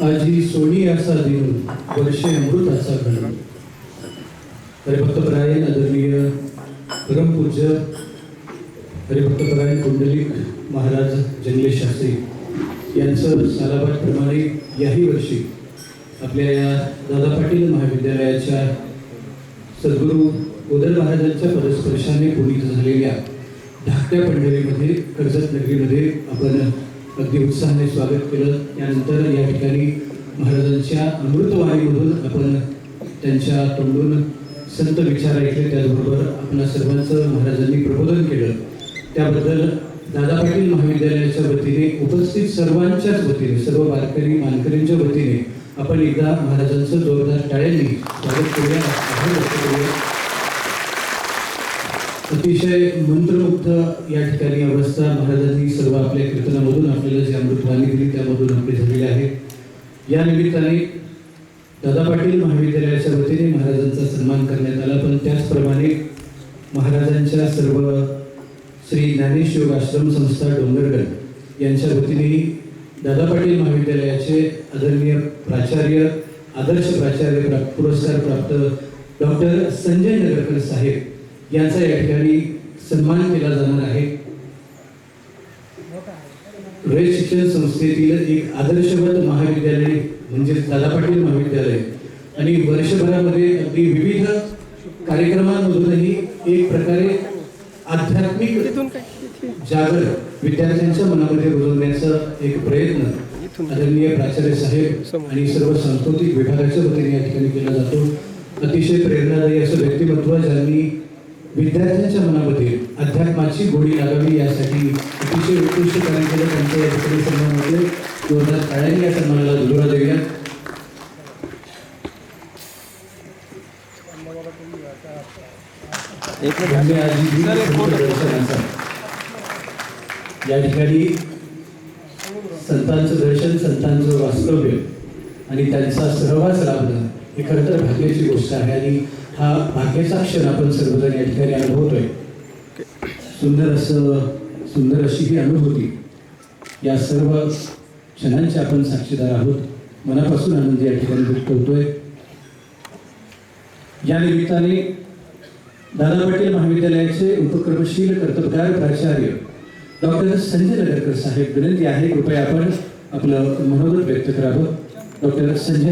आजी सोनी असा दिन वर्षे अमृत असा घन हरिभक्तपरायण आदरणीय परमपूज्य हरिभक्तपरायण पुंडलिक महाराज जंगले शास्त्री यांचं सालाबादप्रमाणे याही वर्षी आपल्या या दादा पाटील महाविद्यालयाच्या सद्गुरू उदय महाराजांच्या पदस्पर्शाने पुनीत झालेल्या धाकट्या पंढरीमध्ये कर्जत नगरीमध्ये आपण अगदी उत्साहाने स्वागत केलं। त्यानंतर या ठिकाणी महाराजांच्या अमृतवाणीमधून आपण त्यांच्या तोंडून संत विचार ऐकले, त्याचबरोबर आपल्या सर्वांचं महाराजांनी प्रबोधन केलं। त्याबद्दल दादा पाटील महाविद्यालयाच्या वतीने उपस्थित सर्वांच्याच वतीने सर्व वारकरी मानकरींच्या वतीने आपण एकदा महाराजांचं जोरदार टाळ्यांनी स्वागत करूया, आभार व्यक्त करूया। अतिशय मंत्रमुग्ध या ठिकाणी अवस्था महाराजांनी सर्व आपल्या कीर्तनामधून आपल्याला जी अमृतवाणी दिली त्यामधून आपली झालेली आहे। या निमित्ताने दादा पाटील महाविद्यालयाच्या वतीने महाराजांचा सन्मान करण्यात आला, पण त्याचप्रमाणे महाराजांच्या सर्व श्री ज्ञानेश योग आश्रम संस्था डोंगरगड यांच्या वतीनेही दादा पाटील महाविद्यालयाचे आदरणीय प्राचार्य आदर्श प्राचार्य पुरस्कार प्राप्त डॉक्टर संजय नगरकर साहेब यांचा या ठिकाणी सन्मान केला जाणार आहे। रयत शिक्षण संस्थेतील एक आदर्शवत महाविद्यालय म्हणजे दादा पाटील महाविद्यालय आणि वर्षभरामध्ये अगदी विविध कार्यक्रमांमधूनही एक प्रकारे आध्यात्मिक जागर विद्यार्थ्यांच्या मनामध्ये रुजवण्याचा एक प्रयत्न आदरणीय प्राचार्य साहेब आणि सर्व सांस्कृतिक विभागाच्या वतीने या ठिकाणी केला जातो। अतिशय प्रेरणादायी असं व्यक्तिमत्व ज्यांनी विद्यार्थ्यांच्या मनामध्ये अध्यात्माची गोडी लागावी यासाठी अतिशय उत्कृष्ट कार्य केलं, त्यांच्या या ठिकाणी सन्मानामध्ये जोरदार टाळ्यांनी या सन्मानाला दुजोरा देऊया। या ठिकाणी संतांचं दर्शन, संतांचं वास्तव्य आणि त्यांचा सहवास लाभणं ही खरं तर भाग्याची गोष्ट आहे आणि हा भाग्याचा क्षण आपण सर्वजण या ठिकाणी अनुभवतोय। सुंदर अशी ही अनुभूती या सर्व क्षणांचे आपण साक्षीदार आहोत। मनापासून आनंद या ठिकाणी व्यक्त होतोय। या निमित्ताने दादा पाटील महाविद्यालयाचे उपक्रमशील कर्तबगार प्राचार्य डॉक्टर संजय नगरकर साहेब विनंती आहे कृपया आपण आपलं मनोगत व्यक्त करावं। डॉक्टर संजय